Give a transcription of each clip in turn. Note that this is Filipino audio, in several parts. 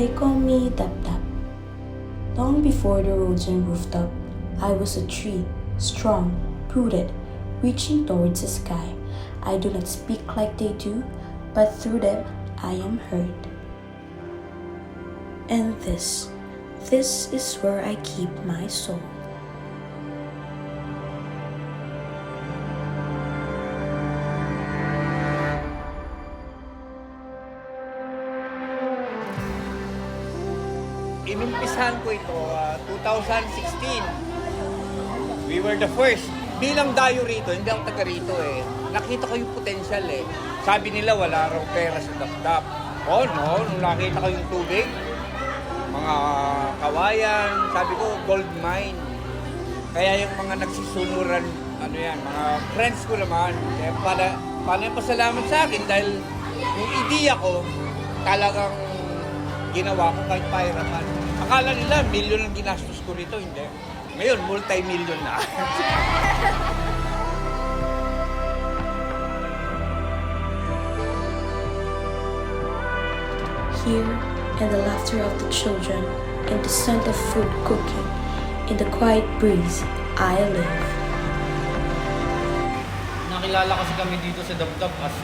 They call me Tap Tap. Long before the roads and rooftop, I was a tree, strong, rooted, reaching towards the sky. I do not speak like they do, but through them I am heard. And this is where I keep my soul. Inimpisahan ko ito 2016. We were the first. Bilang dayo rito, hindi ako taga rito eh. Nakita ko yung potential eh. Sabi nila wala raw pera sa Dapdap. Oh no, nung nakita ko yung tubig, mga kawayan, sabi ko gold mine. Kaya yung mga nagsisunuran, ano yan, mga friends ko naman. Kaya pala yung pasalamat sa akin dahil yung ideya ko talagang ginawa ko kahit pahirapan. Akala nila, milyon ang ginastos ko rito, hindi. Ngayon, multi-million na. Here, in the laughter of the children, in the scent of food cooking, in the quiet breeze, I live. Nakilala kasi kami dito sa Dapdap as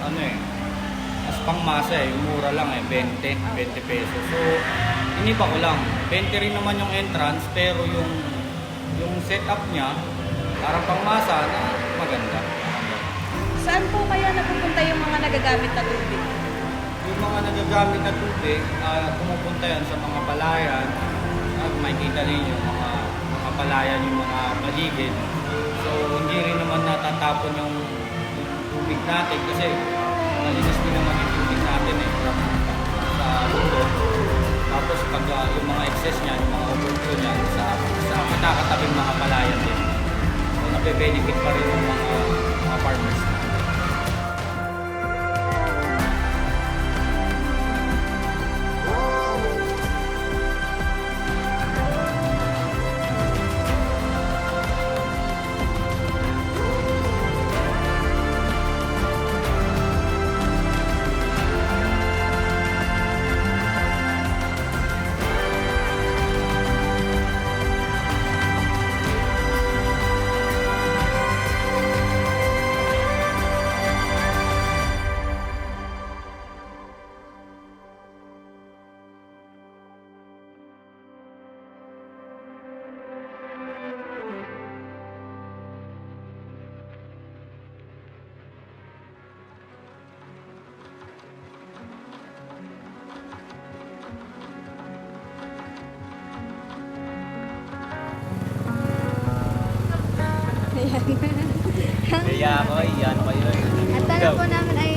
as pangmasa yung mura lang 20 pesos. So, iniba ko lang. 20 rin naman yung entrance, pero yung setup niya, parang pangmasa na maganda. Saan po kaya napupunta yung mga nagagamit na tubig? Yung mga nagagamit na tubig, pumupunta yan sa mga palayan. At makikita ninyo mga palayan, yung mga paligid. So, hindi rin naman natatapon yung tubig natin kasi malinis din naman yung tubig natin sa mundo. Tapos pag yung mga excess niya, yung mga overflow niya sa katakatabing mga palayan din. So, nabe-benefit pa rin yung mga farmers. Kaya ako, iyan ko yun. Ang tanong po namin ay,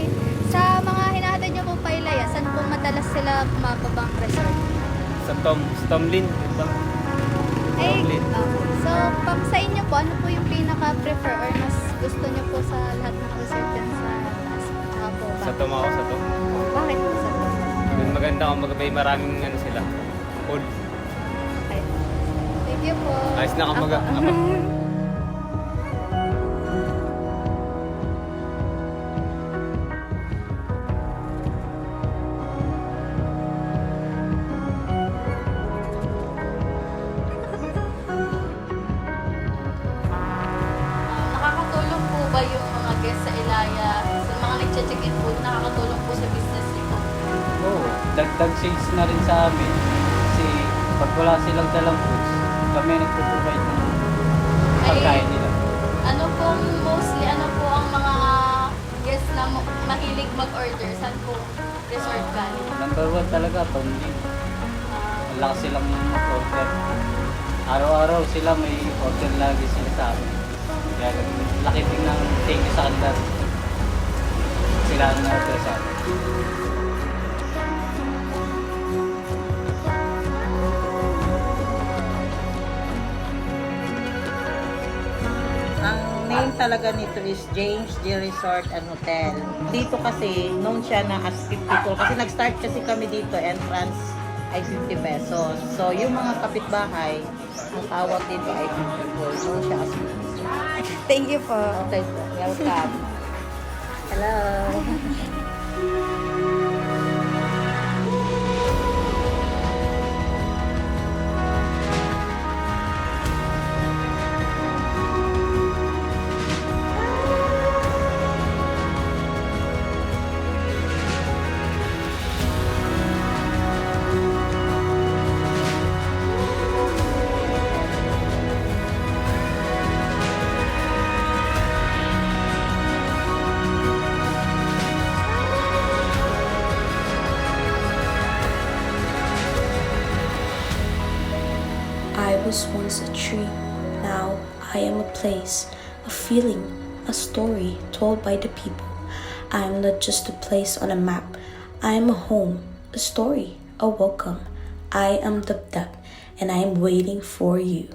sa mga hinahatid niyo po pailaya, saan po madalas sila mapabang resort? Sa Tomlin. Ay, Tomlin. so, pang sa inyo po, ano po yung pinaka-prefer or mas gusto niyo po sa lahat ng resort dyan sa taas? Po, Sa Tom ako, sa Tom. Bakit po sa to? Doon maganda kung magabay maraming sila. Food. Okay. Thank you po. Ayos na kamaga. Nakakatulong po ba yung mga guests sa Ilaya, sa mga nagche-check-in po, nakakatulong po sa business niyo? Oo, dagdag sales na rin sa amin. Kasi pag wala silang dalang foods, kami nagpo-provide ng pagkain nila. Ano pong mostly, ano po ang mga guests na mahilig mag-order? Saan po resort galing? Number one talaga, Tomlin. Wala silang order. Araw-araw sila may order lagi sila sa amin. Kaya laki din ng thank you sa kanila. Sila ang order sa amin. Ang name talaga nito is James G. Resort and Hotel. Dito kasi, known siya na as 54. Kasi nag-start kasi kami dito, entrance ay 50 pesos. So, yung mga kapitbahay, ang tawag dito ay 54. Known siya as 50. Thank you po. Okay, welcome. Hello. was once a tree, now I am a place, a feeling, a story told by the people. I am not just a place on a map, I am a home, a story, a welcome. I am Dap Dap, and I am waiting for you.